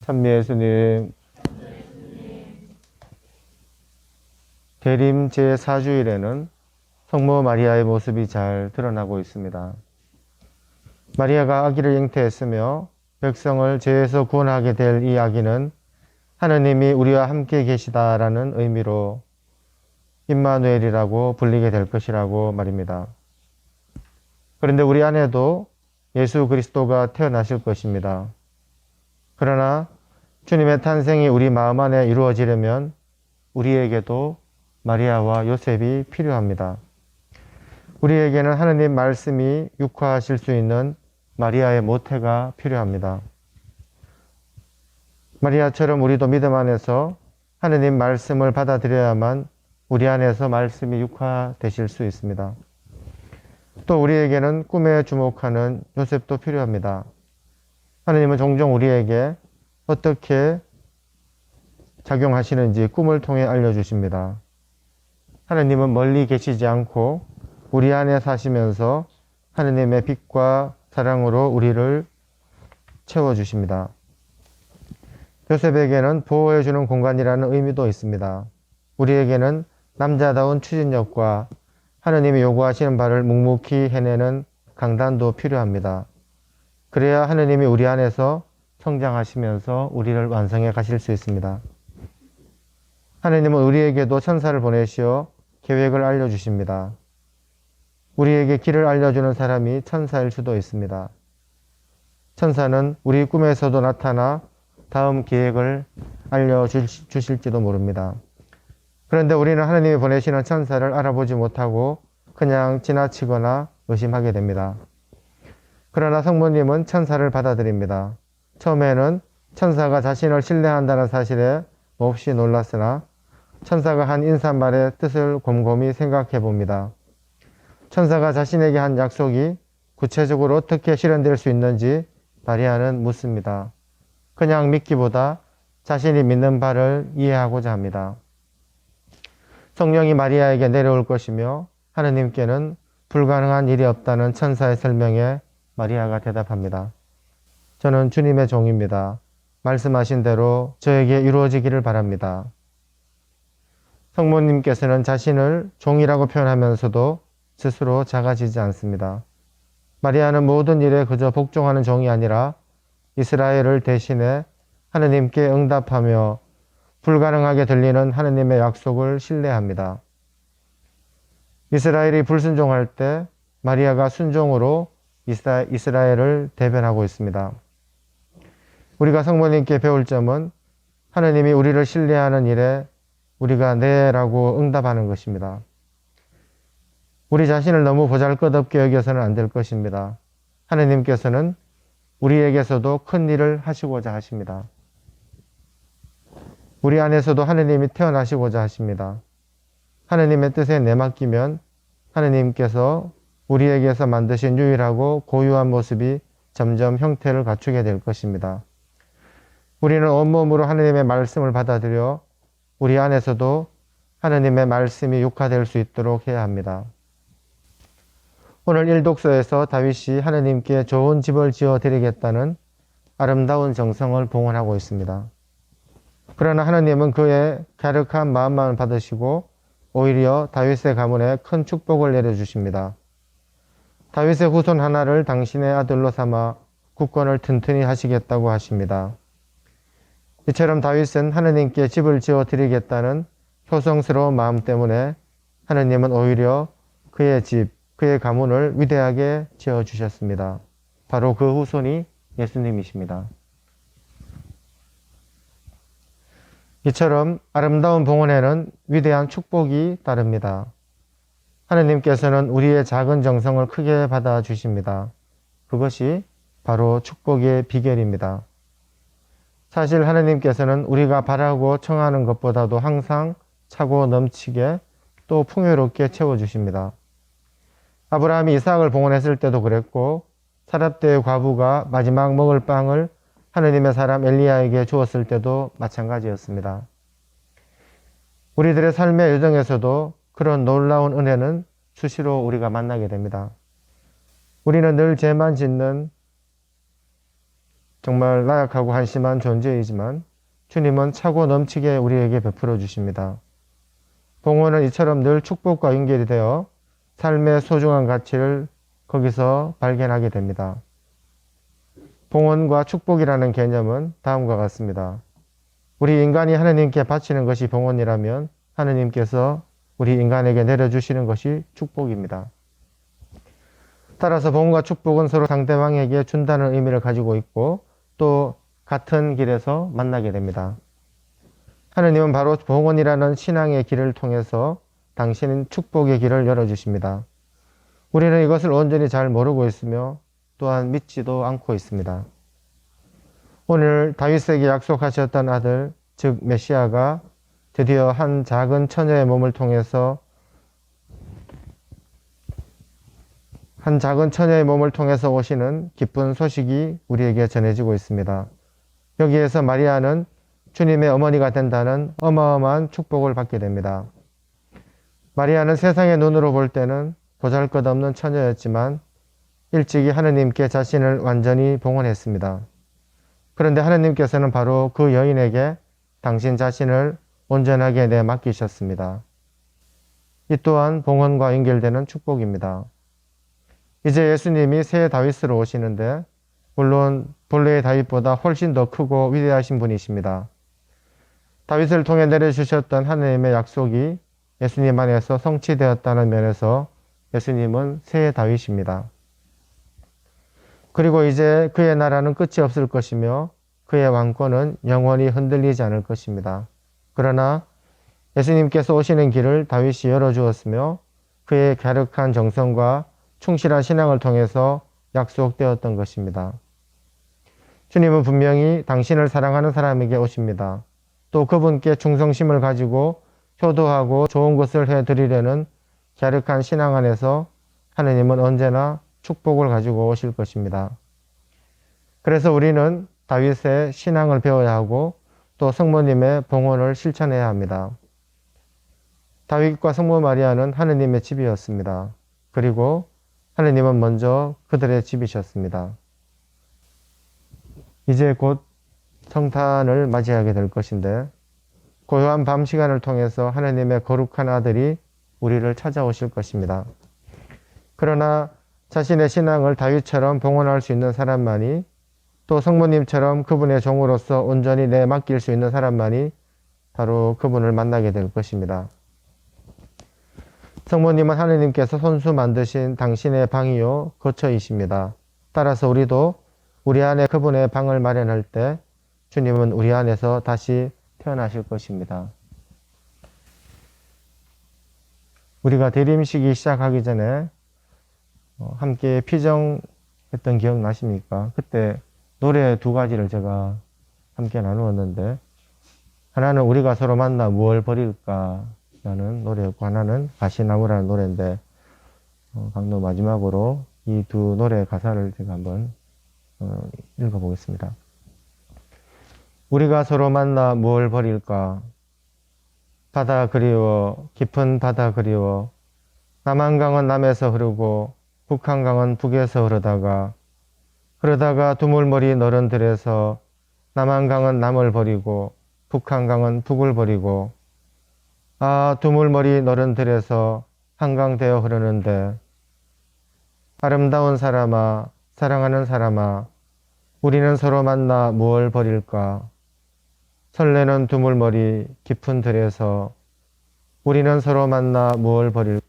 찬미 예수님, 대림 제4주일에는 성모 마리아의 모습이 잘 드러나고 있습니다. 마리아가 아기를 잉태했으며 백성을 죄에서 구원하게 될 이 아기는 하느님이 우리와 함께 계시다라는 의미로 임마누엘이라고 불리게 될 것이라고 말입니다. 그런데 우리 안에도 예수 그리스도가 태어나실 것입니다. 그러나 주님의 탄생이 우리 마음 안에 이루어지려면 우리에게도 마리아와 요셉이 필요합니다. 우리에게는 하느님 말씀이 육화하실 수 있는 마리아의 모태가 필요합니다. 마리아처럼 우리도 믿음 안에서 하느님 말씀을 받아들여야만 우리 안에서 말씀이 육화되실 수 있습니다. 또 우리에게는 꿈에 주목하는 요셉도 필요합니다. 하느님은 종종 우리에게 어떻게 작용하시는지 꿈을 통해 알려주십니다. 하느님은 멀리 계시지 않고 우리 안에 사시면서 하느님의 빛과 사랑으로 우리를 채워주십니다. 요셉에게는 보호해주는 공간이라는 의미도 있습니다. 우리에게는 남자다운 추진력과 하느님이 요구하시는 바를 묵묵히 해내는 강단도 필요합니다. 그래야 하느님이 우리 안에서 성장하시면서 우리를 완성해 가실 수 있습니다. 하느님은 우리에게도 천사를 보내시어 계획을 알려주십니다. 우리에게 길을 알려주는 사람이 천사일 수도 있습니다. 천사는 우리 꿈에서도 나타나 다음 계획을 알려주실지도 모릅니다. 그런데 우리는 하느님이 보내시는 천사를 알아보지 못하고 그냥 지나치거나 의심하게 됩니다. 그러나 성모님은 천사를 받아들입니다. 처음에는 천사가 자신을 신뢰한다는 사실에 몹시 놀랐으나 천사가 한 인사말의 뜻을 곰곰이 생각해 봅니다. 천사가 자신에게 한 약속이 구체적으로 어떻게 실현될 수 있는지 마리아는 묻습니다. 그냥 믿기보다 자신이 믿는 바를 이해하고자 합니다. 성령이 마리아에게 내려올 것이며 하느님께는 불가능한 일이 없다는 천사의 설명에 마리아가 대답합니다. 저는 주님의 종입니다. 말씀하신 대로 저에게 이루어지기를 바랍니다. 성모님께서는 자신을 종이라고 표현하면서도 스스로 작아지지 않습니다. 마리아는 모든 일에 그저 복종하는 종이 아니라 이스라엘을 대신해 하느님께 응답하며 불가능하게 들리는 하느님의 약속을 신뢰합니다. 이스라엘이 불순종할 때 마리아가 순종으로 이스라엘을 대변하고 있습니다. 우리가 성모님께 배울 점은 하느님이 우리를 신뢰하는 일에 우리가 네라고 응답하는 것입니다. 우리 자신을 너무 보잘것없게 여겨서는 안 될 것입니다. 하느님께서는 우리에게서도 큰 일을 하시고자 하십니다. 우리 안에서도 하느님이 태어나시고자 하십니다. 하느님의 뜻에 내맡기면 하느님께서 우리에게서 만드신 유일하고 고유한 모습이 점점 형태를 갖추게 될 것입니다. 우리는 온몸으로 하느님의 말씀을 받아들여 우리 안에서도 하느님의 말씀이 육화될 수 있도록 해야 합니다. 오늘 일독서에서 다윗이 하느님께 좋은 집을 지어 드리겠다는 아름다운 정성을 봉헌하고 있습니다. 그러나 하느님은 그의 갸륵한 마음만 받으시고 오히려 다윗의 가문에 큰 축복을 내려주십니다. 다윗의 후손 하나를 당신의 아들로 삼아 국권을 튼튼히 하시겠다고 하십니다. 이처럼 다윗은 하느님께 집을 지어 드리겠다는 효성스러운 마음 때문에 하느님은 오히려 그의 집, 그의 가문을 위대하게 지어주셨습니다. 바로 그 후손이 예수님이십니다. 이처럼 아름다운 봉헌에는 위대한 축복이 따릅니다. 하느님께서는 우리의 작은 정성을 크게 받아주십니다. 그것이 바로 축복의 비결입니다. 사실 하느님께서는 우리가 바라고 청하는 것보다도 항상 차고 넘치게 또 풍요롭게 채워주십니다. 아브라함이 이삭을 봉헌했을 때도 그랬고 사렙대의 과부가 마지막 먹을 빵을 하느님의 사람 엘리야에게 주었을 때도 마찬가지였습니다. 우리들의 삶의 여정에서도 그런 놀라운 은혜는 수시로 우리가 만나게 됩니다. 우리는 늘 죄만 짓는 정말 나약하고 한심한 존재이지만 주님은 차고 넘치게 우리에게 베풀어 주십니다. 봉헌은 이처럼 늘 축복과 연결이 되어 삶의 소중한 가치를 거기서 발견하게 됩니다. 봉헌과 축복이라는 개념은 다음과 같습니다. 우리 인간이 하느님께 바치는 것이 봉헌이라면 하느님께서 우리 인간에게 내려주시는 것이 축복입니다. 따라서 봉헌과 축복은 서로 상대방에게 준다는 의미를 가지고 있고 또 같은 길에서 만나게 됩니다. 하느님은 바로 봉헌이라는 신앙의 길을 통해서 당신은 축복의 길을 열어주십니다. 우리는 이것을 온전히 잘 모르고 있으며 또한 믿지도 않고 있습니다. 오늘 다윗에게 약속하셨던 아들, 즉 메시아가 드디어 한 작은 처녀의 몸을 통해서 오시는 기쁜 소식이 우리에게 전해지고 있습니다. 여기에서 마리아는 주님의 어머니가 된다는 어마어마한 축복을 받게 됩니다. 마리아는 세상의 눈으로 볼 때는 보잘것없는 처녀였지만 일찍이 하느님께 자신을 완전히 봉헌했습니다. 그런데 하느님께서는 바로 그 여인에게 당신 자신을 온전하게 내맡기셨습니다. 이 또한 봉헌과 연결되는 축복입니다. 이제 예수님이 새 다윗으로 오시는데 물론 본래의 다윗보다 훨씬 더 크고 위대하신 분이십니다. 다윗을 통해 내려주셨던 하느님의 약속이 예수님 안에서 성취되었다는 면에서 예수님은 새 다윗입니다. 그리고 이제 그의 나라는 끝이 없을 것이며 그의 왕권은 영원히 흔들리지 않을 것입니다. 그러나 예수님께서 오시는 길을 다윗이 열어주었으며 그의 갸륵한 정성과 충실한 신앙을 통해서 약속되었던 것입니다. 주님은 분명히 당신을 사랑하는 사람에게 오십니다. 또 그분께 충성심을 가지고 효도하고 좋은 것을 해드리려는 갸륵한 신앙 안에서 하느님은 언제나 축복을 가지고 오실 것입니다. 그래서 우리는 다윗의 신앙을 배워야 하고 또 성모님의 봉헌을 실천해야 합니다. 다윗과 성모 마리아는 하느님의 집이었습니다. 그리고 하느님은 먼저 그들의 집이셨습니다. 이제 곧 성탄을 맞이하게 될 것인데 고요한 밤 시간을 통해서 하느님의 거룩한 아들이 우리를 찾아오실 것입니다. 그러나 자신의 신앙을 다윗처럼 봉헌할 수 있는 사람만이 또 성모님처럼 그분의 종으로서 온전히 내맡길 수 있는 사람만이 바로 그분을 만나게 될 것입니다. 성모님은 하느님께서 손수 만드신 당신의 방이요 거처이십니다. 따라서 우리도 우리 안에 그분의 방을 마련할 때 주님은 우리 안에서 다시 태어나실 것입니다. 우리가 대림식이 시작하기 전에 함께 피정했던 기억 나십니까? 그때 노래 두 가지를 제가 함께 나누었는데 하나는 우리가 서로 만나 무얼 버릴까 라는 노래였고 하나는 가시나무라는 노래인데 방금 마지막으로 이 두 노래 가사를 제가 한번 읽어보겠습니다. 우리가 서로 만나 무얼 버릴까? 바다 그리워, 깊은 바다 그리워. 남한강은 남에서 흐르고 북한강은 북에서 흐르다가 두물머리 너른 들에서 남한강은 남을 버리고 북한강은 북을 버리고 아 두물머리 너른 들에서 한강 되어 흐르는데 아름다운 사람아 사랑하는 사람아 우리는 서로 만나 무얼 버릴까? 설레는 두물머리 깊은 들에서 우리는 서로 만나 무얼 버릴까?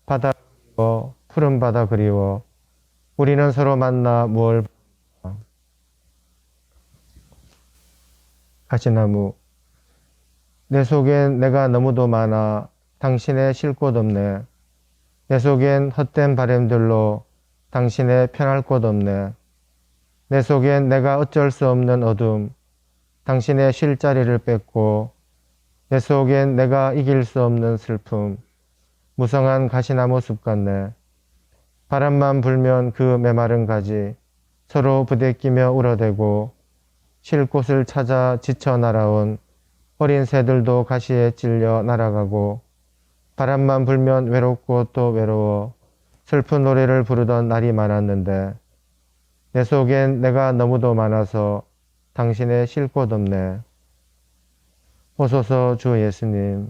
바다 그리워 푸른 바다 그리워 우리는 서로 만나 무얼 버릴까? 가시나무 내 속엔 내가 너무도 많아 당신의 쉴 곳 없네. 내 속엔 헛된 바램들로 당신의 편할 곳 없네. 내 속엔 내가 어쩔 수 없는 어둠 당신의 쉴 자리를 뺏고 내 속엔 내가 이길 수 없는 슬픔 무성한 가시나무 숲 같네. 바람만 불면 그 메마른 가지 서로 부대끼며 울어대고 쉴 곳을 찾아 지쳐 날아온 어린 새들도 가시에 찔려 날아가고 바람만 불면 외롭고 또 외로워 슬픈 노래를 부르던 날이 많았는데 내 속엔 내가 너무도 많아서 당신의 쉴 곳 없네. 보소서 주 예수님,